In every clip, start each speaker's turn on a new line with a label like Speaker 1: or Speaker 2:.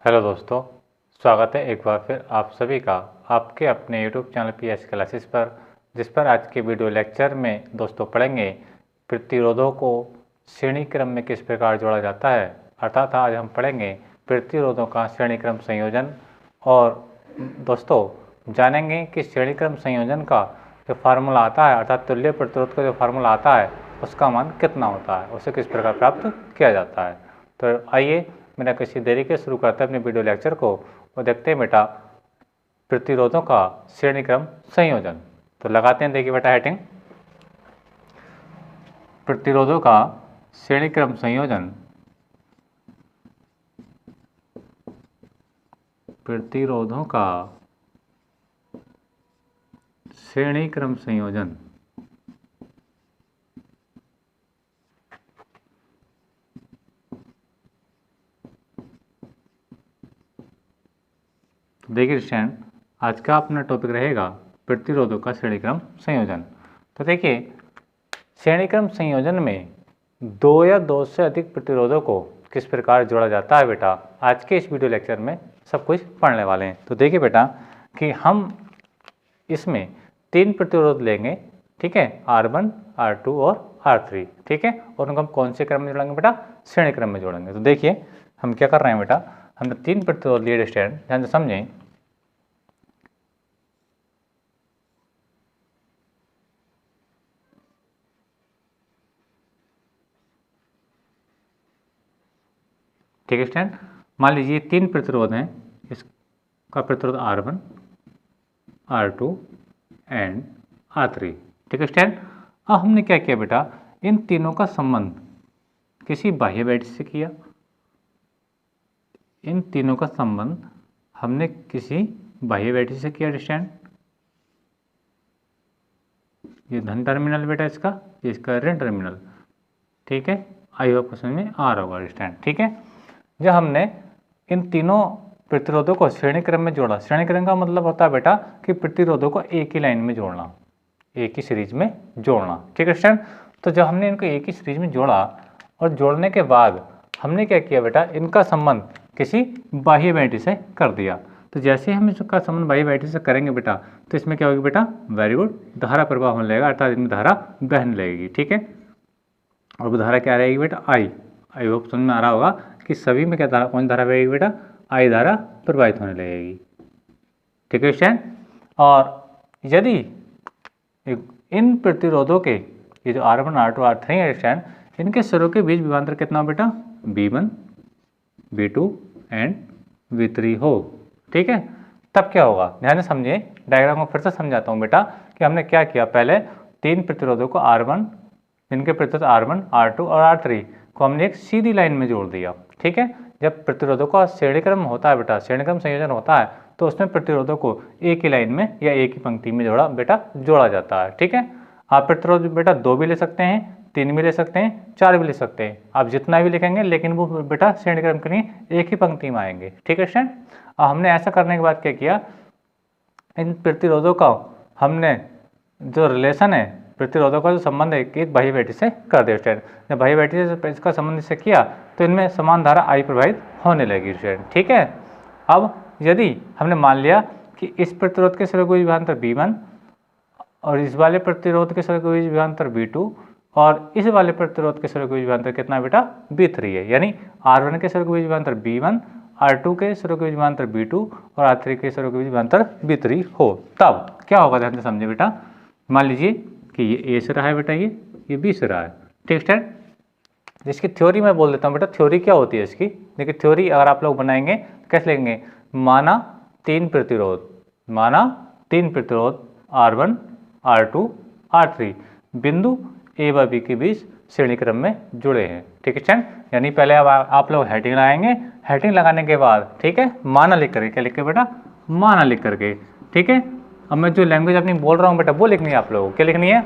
Speaker 1: Hello दोस्तों, स्वागत है एक बार फिर आप सभी का आपके अपने YouTube चैनल PS क्लासेस पर, जिस पर आज के वीडियो लेक्चर में दोस्तों पढ़ेंगे प्रतिरोधों को श्रेणी क्रम में किस प्रकार जोड़ा जाता है। अर्थात आज हम पढ़ेंगे प्रतिरोधों का श्रेणी क्रम संयोजन। और दोस्तों जानेंगे कि श्रेणी क्रम संयोजन का जो फार्मूला आता है, अर्थात तुल्य प्रतिरोध का जो फार्मूला आता है उसका मान कितना होता है, उसे किस प्रकार प्राप्त किया जाता है। तो आइए बिना किसी देरी के शुरू करते हैं अपने वीडियो लेक्चर को और देखते हैं बेटा प्रतिरोधों का श्रेणी क्रम संयोजन। तो लगाते हैं, देखिए बेटा हेडिंग, प्रतिरोधों का श्रेणी क्रम संयोजन। प्रतिरोधों का श्रेणी क्रम संयोजन। देखिए स्टूडेंट, आज का अपना टॉपिक रहेगा प्रतिरोधों का श्रेणी क्रम संयोजन। तो देखिए श्रेणी क्रम संयोजन में दो या दो से अधिक प्रतिरोधों को किस प्रकार जोड़ा जाता है बेटा, आज के इस वीडियो लेक्चर में सब कुछ पढ़ने वाले हैं। तो देखिए बेटा कि हम इसमें 3 प्रतिरोध लेंगे, ठीक है, R1, R2 और R3, ठीक है, और उनको हम कौन से क्रम में जोड़ेंगे बेटा, श्रेणी क्रम में जोड़ेंगे। तो देखिए हम क्या कर रहे हैं बेटा, हमने 3 प्रतिरोध लिए स्टूडेंट, ध्यान से समझें। ठीक है स्टूडेंट, मान लीजिए 3 प्रतिरोध हैं, इसका प्रतिरोध R1, R2 एंड R3, ठीक है स्टूडेंट। अब हमने क्या किया बेटा, इन तीनों का संबंध किसी बाह्य बैटरी से किया। इन तीनों का संबंध हमने किसी बाह्य बैटरी से किया स्टूडेंट। ये धन टर्मिनल बेटा इसका ऋण टर्मिनल, ठीक है, आई होप समझ में आ रहा होगा स्टूडेंट, ठीक है। जब हमने इन तीनों प्रतिरोधों को श्रेणी क्रम में जोड़ा, श्रेणी क्रम का मतलब होता है बेटा कि प्रतिरोधों को एक ही लाइन में जोड़ना, एक ही सीरीज में जोड़ना, ठीक है स्टूडेंट। तो जब हमने इनको एक ही सीरीज में जोड़ा और जोड़ने के बाद हमने क्या किया बेटा, इनका संबंध किसी बाह्य बैटरी से कर दिया। तो जैसे हम इसका संबंध बाह्य बैटरी से करेंगे बेटा, तो इसमें क्या होगी बेटा, वेरी गुड, धारा प्रवाह होने लगेगा, अर्थात इनमें धारा बहने लगेगी, ठीक है। और वो धारा क्या रहेगी बेटा, आई होप समझ में आ रहा होगा कि सभी में क्या धारा, कौन धारा बहेगी बेटा, आई धारा प्रवाहित होने लगेगी, ठीक है स्टूडेंट। और यदि इन प्रतिरोधों के ये जो R1, R2, R3 है स्टूडेंट, इनके स्वरों के बीच विभवांतर कितना हो बेटा, V1, V2 एंड V3 हो, ठीक है। तब क्या होगा, ध्यान से समझिए, डायग्राम को फिर से समझाता हूँ बेटा कि हमने क्या किया, पहले 3 प्रतिरोधों को R1, इनके प्रतिरोध R1, R2 और R3 को हमने एक सीधी लाइन में जोड़ दिया, ठीक है। जब प्रतिरोधों का श्रेणी क्रम होता है बेटा, श्रेणी क्रम संयोजन होता है, तो उसमें प्रतिरोधों को एक ही लाइन में या एक ही पंक्ति में जोड़ा जाता है, ठीक है। आप प्रतिरोध बेटा 2 भी ले सकते हैं, 3 भी ले सकते हैं, 4 भी ले सकते हैं, आप जितना भी लिखेंगे, लेकिन वो बेटा श्रेणी क्रम के लिए एक ही पंक्ति में आएंगे, ठीक है स्टूडेंट। हमने ऐसा करने के बाद क्या किया, इन प्रतिरोधों का हमने जो रिलेशन है, प्रतिरोधों का जो संबंध है, एक बाह्य बैटरी से कर दिया स्टूडेंट। जब बाह्य बैटरी से इसका संबंध से किया तो इनमें समान धारा आई प्रवाहित होने लगी स्टूडेंट, ठीक है। अब यदि हमने मान लिया कि इस प्रतिरोध के स्वरों के बीच विभवांतर V1 और इस वाले प्रतिरोध के स्वरों के बीच विभवांतर V2 और इस वाले प्रतिरोध के स्वरों के बीच विभवांतर कितना बेटा, V3 है, यानी R1 के स्वरों के बीच विभवांतर V1, R2 के स्वरों के बीच विभवांतर V2 और R3 के स्वरों के बीच विभवांतर V3 हो, तब क्या होगा, ध्यान से समझे बेटा। मान लीजिए कि ये A सिरा है बेटा, ये B सिरा है, ठीक है। जिसकी थ्योरी मैं बोल देता हूँ बेटा, थ्योरी क्या होती है इसकी, देखिए थ्योरी अगर आप लोग बनाएंगे कैसे लिखेंगे, माना 3 प्रतिरोध, R1, R2, R3 बिंदु A व B के बीच श्रेणी क्रम में जुड़े हैं, ठीक है स्टूडेंट। यानी पहले अब आप लोग हेडिंग लगाएंगे, हेडिंग लगाने के बाद, ठीक है, माना लिख करके, क्या लिख के बेटा, माना लिख करके, ठीक है। अब मैं जो लैंग्वेज अपनी बोल रहा हूँ बेटा वो लिखनी है आप लोगों को, क्या लिखनी है,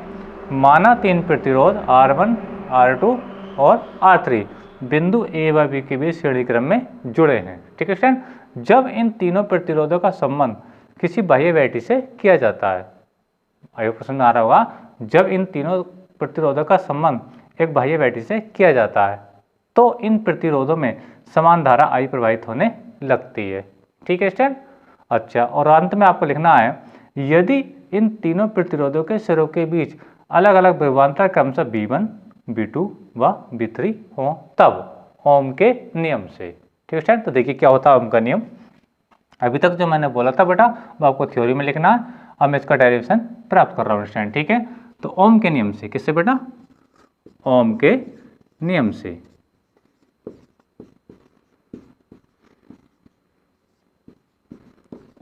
Speaker 1: माना 3 प्रतिरोध R1, R2 और R3 बिंदु A व B के बीच श्रेणी क्रम में जुड़े हैं, ठीक है स्टूडेंट। जब इन तीनों प्रतिरोधों का संबंध किसी बाह्य बैटरी से किया जाता है, आगे प्रश्न आ रहा होगा, जब इन तीनों प्रतिरोधों का संबंध एक बाह्य बैटरी से किया जाता है तो इन प्रतिरोधों में समान धारा आई प्रवाहित होने लगती है। ठीक है स्टूडेंट। अच्छा, और अंत में आपको लिखना है यदि इन तीनों प्रतिरोधों के सिरों के बीच अलग अलग विभवांतर क्रमशः V1, V2 व V3 हो तब ओम के नियम से। ठीक है स्टूडेंट। तो देखिए क्या होता है ओम का नियम। अभी तक जो मैंने बोला था बेटा वो आपको थ्योरी में लिखना है। अब मैं इसका डेरिवेशन प्राप्त कर रहा हूँ स्टूडेंट। ठीक है। तो ओम के नियम से, किससे बेटा? ओम के नियम से।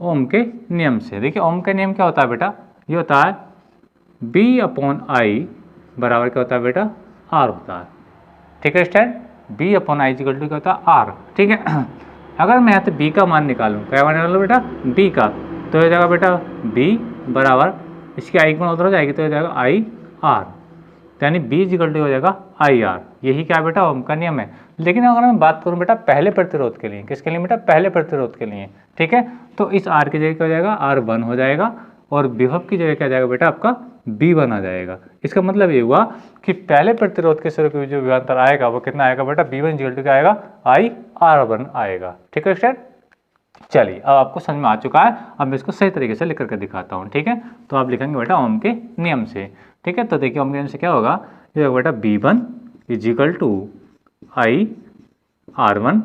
Speaker 1: ओम के नियम से देखिए ओम का नियम क्या होता है बेटा? ये होता है B/I बराबर क्या होता है बेटा? R होता है। ठीक है स्टूडेंट। B/I इक्वल टू क्या होता है? R। ठीक है। अगर मैं यहाँ से B का मान निकालूँ, क्या मान निकालूँ बेटा? B का, तो हो जाएगा बेटा B बराबर इसकी I गुण उधर हो जाएगी तो हो जाएगा IR, यानी B इक्वल टू हो जाएगा IR। यही क्या बेटा? ओम का नियम है। लेकिन अगर मैं बात करूँ बेटा पहले प्रतिरोध के लिए, किसके लिए बेटा? पहले प्रतिरोध के लिए। ठीक है। तो इस R की जगह क्या हो जाएगा? R1 हो जाएगा और विभव की जगह क्या जाएगा बेटा? आपका B1 आ जाएगा। इसका मतलब ये हुआ कि पहले प्रतिरोध के सिरों के जो विभवांतर आएगा वो कितना आएगा बेटा? B1 इक्वल टू क्या आएगा? IR1 आएगा। ठीक है स्टूडेंट। चलिए अब आपको समझ में आ चुका है। अब मैं इसको सही तरीके से लिख करके दिखाता हूँ। ठीक है। तो आप लिखेंगे बेटा ओम के नियम से। ठीक है। तो देखिए ओम के नियम से क्या होगा? ये होगा बेटा B1 is equal to IR1।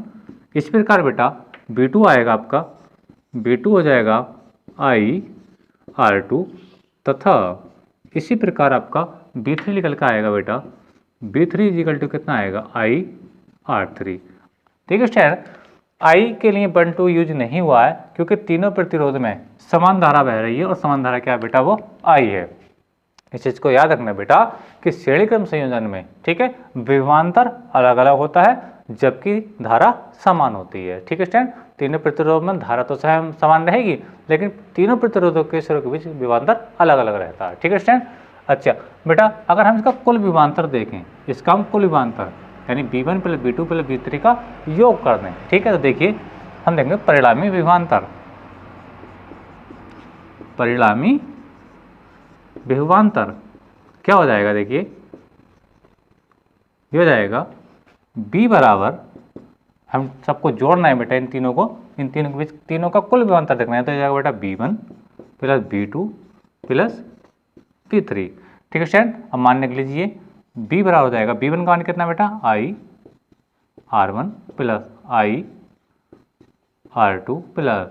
Speaker 1: इस प्रकार बेटा B2 आएगा आपका, B2 हो जाएगा IR2 तथा इसी प्रकार आपका B3 निकल कर आएगा बेटा, B3 इज इक्वल टू कितना आएगा? IR3। ठीक है स्टूडेंट। I के लिए 1 2 यूज नहीं हुआ है क्योंकि तीनों प्रतिरोध में समान धारा बह रही है और समान धारा क्या है बेटा? वो I है। इस चीज को याद रखना बेटा कि श्रेणी क्रम संयोजन में, ठीक है, विभवांतर अलग अलग होता है जबकि धारा समान होती है। ठीक है स्टूडेंट। तीनों प्रतिरोध में धारा तो समान रहेगी लेकिन तीनों प्रतिरोधों के सिरों के बीच विभवांतर अलग अलग रहता है। ठीक है स्टूडेंट। अच्छा बेटा अगर हम इसका कुल विभवांतर देखें, इसका हम कुल विभवांतर यानी B1 plus B2 plus B3 का योग कर दें। ठीक है। तो देखिए हम देखेंगे परिणामी विभवांतर, परिणामी विभवांतर क्या हो जाएगा? देखिए ये हो जाएगा B बराबर, हम सबको जोड़ना है बेटा इन तीनों को, इन तीनों के बीच तीनों का कुल विभवांतर देखना है। तो हो जाएगा बेटा B1 plus B2 plus B3। ठीक है स्टूडेंट। अब मान लिख लीजिए B बराबर हो जाएगा, B1 का मान कितना बेटा? IR1 plus IR2 plus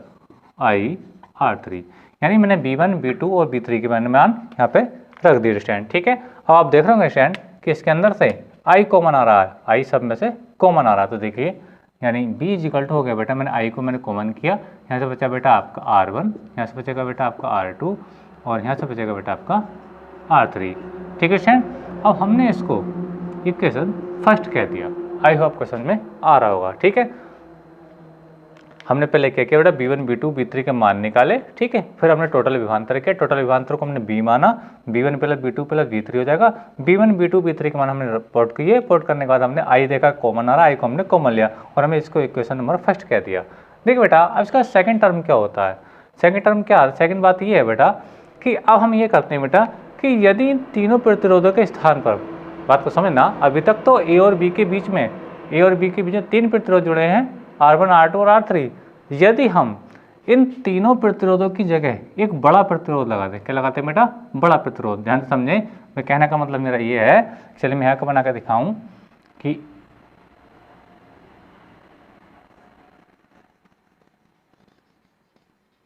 Speaker 1: IR3, यानी मैंने B1 B2 और B3 के मान यहाँ पे रख दिए स्टूडेंट। ठीक है। अब आप देख रहे होंगे स्टूडेंट कि इसके अंदर से I कॉमन आ रहा है, I सब में से कॉमन आ रहा है। तो देखिए यानी B इज इक्वल टू हो गया बेटा, मैंने I को मैंने कॉमन किया, यहाँ से बचा बेटा आपका R1, यहाँ से बचेगा बेटा आपका R2 और यहाँ से बचेगा बेटा आपका R3। ठीक है स्टूडेंट। अब हमने इसको इक्वेशन फर्स्ट कह दिया। आई होप आपको समझ में आ रहा होगा। ठीक है। हमने पहले क्या किया बेटा? B1 B2 B3 के मान निकाले। ठीक है। फिर हमने टोटल विभवांतर किया, टोटल विभवांतर को हमने B माना, B1 plus B2 plus B3 हो जाएगा। B1 B2 B3 के मान हमने पोर्ट किए, पोर्ट करने के बाद हमने I देखा कॉमन आ रहा है, I को हमने कॉमन लिया और हमें इसको इक्वेशन नंबर फर्स्ट कह दिया। देखिए बेटा अब इसका सेकंड टर्म क्या होता है? सेकंड टर्म क्या, सेकंड बात ये है बेटा कि अब हम ये करते हैं बेटा कि यदि इन तीनों प्रतिरोधों के स्थान पर, बात को समझना, अभी तक तो A और B के बीच में, A और B के बीच में 3 प्रतिरोध जुड़े हैं, R1 R2 और R3। यदि हम इन तीनों प्रतिरोधों की जगह एक बड़ा प्रतिरोध लगा दें, क्या लगाते हैं बेटा? बड़ा प्रतिरोध। ध्यान से समझे, मैं कहने का मतलब मेरा ये है, चलिए मैं यहाँ को बना कर दिखाऊं कि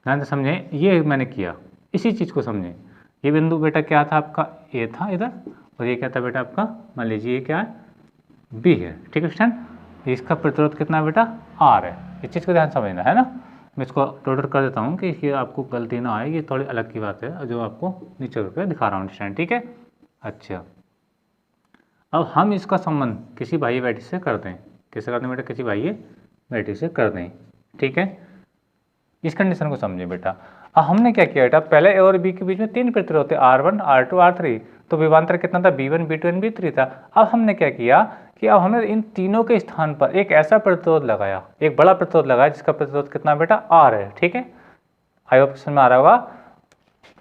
Speaker 1: ध्यान से समझे, ये मैंने किया, इसी चीज को समझे। ये बिंदु बेटा क्या था आपका? A था इधर, और ये क्या था बेटा आपका? मान लीजिए ये क्या है? B है। ठीक है स्टूडेंट। इसका प्रतिरोध कितना है बेटा? R है। इस चीज़ को ध्यान समझना है ना। मैं इसको टोटल कर देता हूँ कि ये आपको गलती ना आए, ये थोड़ी अलग की बात है जो आपको नीचे करके दिखा रहा हूँ स्टूडेंट। ठीक है। अच्छा अब हम इसका संबंध किसी बाह्य बैटरी से कर दें। किससे करते हैं बेटा? किसी बाह्य बैटरी से कर दें। ठीक है। इस कंडीशन को समझिए बेटा। अब हमने क्या किया बेटा? पहले A और B के बीच में 3 प्रतिरोध थे, R1 R2 R3, तो विभवांतर कितना था? B1 B2 और B3 था। अब हमने क्या किया कि अब हमने इन तीनों के स्थान पर एक ऐसा प्रतिरोध लगाया, एक बड़ा प्रतिरोध लगाया जिसका प्रतिरोध कितना बेटा? R है। ठीक है। आई होप समझ में आ रहा होगा।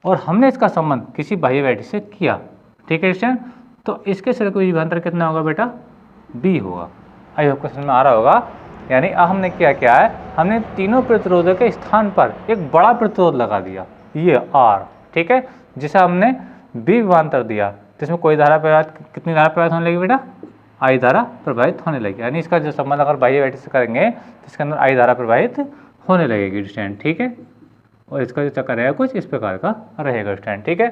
Speaker 1: और हमने इसका संबंध किसी बाह्य बैटरी से किया। ठीक है स्टूडेंट। तो इसके सिरे का विभवांतर कितना होगा बेटा? B होगा। आई होप समझ में आ रहा होगा। यानी अब हमने क्या है, हमने तीनों प्रतिरोधों के स्थान पर एक बड़ा प्रतिरोध लगा दिया, ये R, ठीक है, जिसे हमने B विभवांतर दिया, जिसमें कोई धारा प्रवाहित, कितनी धारा प्रवाहित होने लगी बेटा, I धारा प्रवाहित होने लगी। यानी इसका जो संबंध अगर बाह्य बैटरी से करेंगे तो इसके अंदर I धारा प्रवाहित होने लगेगी स्टूडेंट, ठीक है। और इसका जो चक्कर रहेगा कुछ इस प्रकार का रहेगा स्टूडेंट, ठीक है।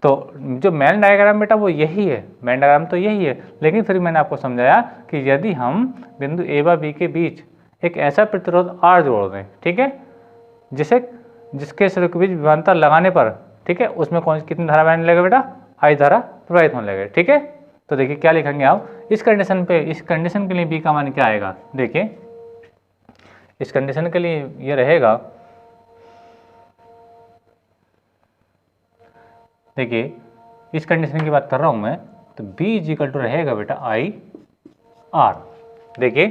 Speaker 1: तो जो मेन डायग्राम बेटा वो यही है, मेन डायग्राम तो यही है, लेकिन फिर मैंने आपको समझाया कि यदि हम बिंदु A व B के बीच एक ऐसा प्रतिरोध R जोड़ दें, ठीक है, जिसके स्रोत के बीच विभवांतर लगाने पर, ठीक है, उसमें कितनी धारा बहने लगेगा बेटा, I धारा प्रवाहित होने लगेगा, ठीक है। तो देखिए क्या लिखेंगे आप इस कंडीशन पे, इस कंडीशन के लिए B का मान क्या आएगा, देखिए इस कंडीशन के लिए ये रहेगा, देखिए इस कंडीशन की बात कर रहा हूँ मैं, तो B इक्वल टू रहेगा बेटा IR। देखिए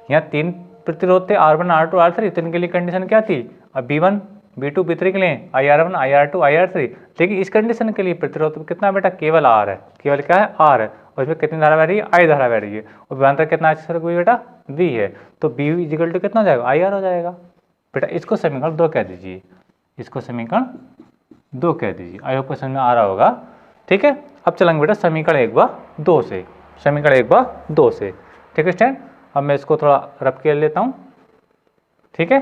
Speaker 1: यहाँ तीन प्रतिरोध थे, R1 R2 R3, तो इनके लिए कंडीशन क्या थी, अब B1 B2 B3 के लिए IR1 IR2 IR3। देखिए इस कंडीशन के लिए प्रतिरोध कितना बेटा, केवल R है, केवल क्या है R है, और इसमें कितनी धारा बह रही है, I धारा बह रही है, और विभवांतर कितना बेटा V है, तो B इक्वल टू कितना हो जाएगा, IR हो जाएगा बेटा। इसको समीकरण 2 कह दीजिए, इसको समीकरण 2 कह दीजिए। आई होप को समझ में आ रहा होगा, ठीक है। अब चलेंगे बेटा समीकरण 1 व 2 से, समीकरण 1 व 2 से, ठीक है स्टूडेंट। अब मैं इसको थोड़ा रब कर लेता हूँ, ठीक है।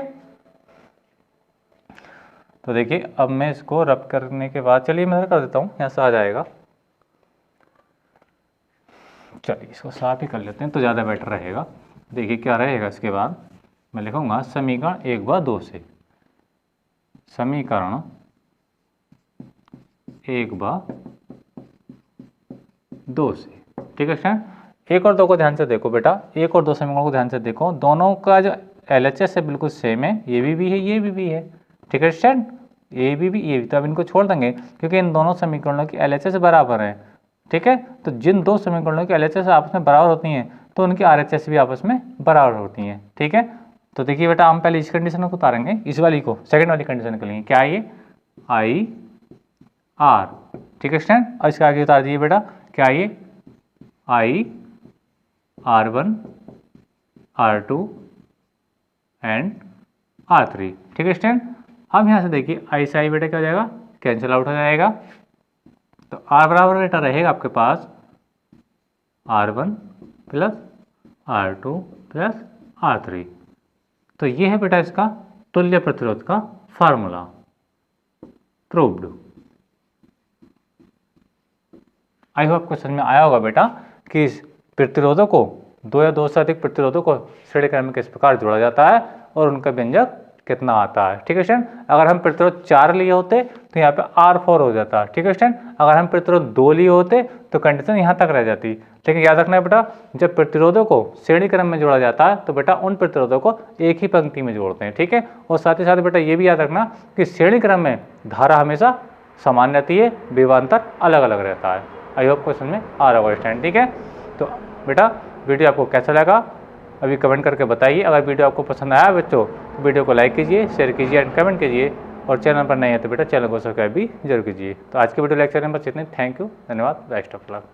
Speaker 1: तो देखिए अब मैं इसको रब करने के बाद, चलिए मैं कर देता हूँ, यहाँ से आ जाएगा, चलिए इसको साफ ही कर लेते हैं तो ज़्यादा बेटर रहेगा। देखिए क्या रहेगा, इसके बाद मैं लिखूँगा समीकरण 1 व 2 से, समीकरण 1 व 2 से, ठीक है स्टूडेंट। 1 और 2 को ध्यान से देखो बेटा, 1 और 2 समीकरणों को ध्यान से देखो, दोनों का जो LHS है बिल्कुल सेम है, ये भी है, ये भी है, ठीक है स्टूडेंट, ये भी। तो अब इनको छोड़ देंगे क्योंकि इन दोनों समीकरणों की LHS बराबर है, ठीक है। तो जिन दो समीकरणों की LHS आपस में बराबर होती हैं तो उनकी RHS भी आपस में बराबर होती हैं, ठीक है। तो देखिए बेटा हम पहले इस कंडीशन को उतारेंगे, इस वाली को, सेकंड वाली कंडीशन के लिए क्या है, ये IR, ठीक है स्टूडेंट। और इसके आगे उतार दीजिए बेटा, क्या ये R1 R2 एंड R3, ठीक है स्टूडेंट। अब यहाँ से देखिए I से I बेटा क्या हो जाएगा, कैंसिल आउट हो जाएगा, तो R बराबर बेटा रहेगा आपके पास R1 plus R2 plus R3। तो ये है बेटा इसका तुल्य प्रतिरोध का फार्मूला, प्रूव्ड। आई होप आपको समझ में आया होगा बेटा कि इस प्रतिरोधों को, 2 या 2 से अधिक प्रतिरोधों को श्रेणी क्रम में किस प्रकार जोड़ा जाता है और उनका व्यंजक कितना आता है, ठीक है स्टूडेंट। अगर हम प्रतिरोध 4 लिए होते तो यहाँ पे R4 हो जाता, ठीक है स्टूडेंट। अगर हम प्रतिरोध 2 लिए होते तो कंडीशन यहाँ तक रह जाती। लेकिन याद रखना है बेटा, जब प्रतिरोधों को श्रेणी क्रम में जोड़ा जाता है तो बेटा उन प्रतिरोधों को एक ही पंक्ति में जोड़ते हैं, ठीक है। और साथ ही साथ बेटा ये भी याद रखना कि श्रेणी क्रम में धारा हमेशा समान रहती है, विभवांतर अलग अलग रहता है। आई होप क्वेश्चन में आ रहा होगा स्टूडेंट, ठीक है। तो बेटा वीडियो आपको कैसा लगा अभी कमेंट करके बताइए। अगर वीडियो आपको पसंद आया बच्चों तो वीडियो को लाइक कीजिए, शेयर कीजिए एंड कमेंट कीजिए, और चैनल पर नहीं है तो बेटा चैनल को सब्सक्राइब भी जरूर कीजिए। तो आज के वीडियो लेक्चर में बस इतने, थैंक यू, धन्यवाद, बेस्ट ऑफ लक।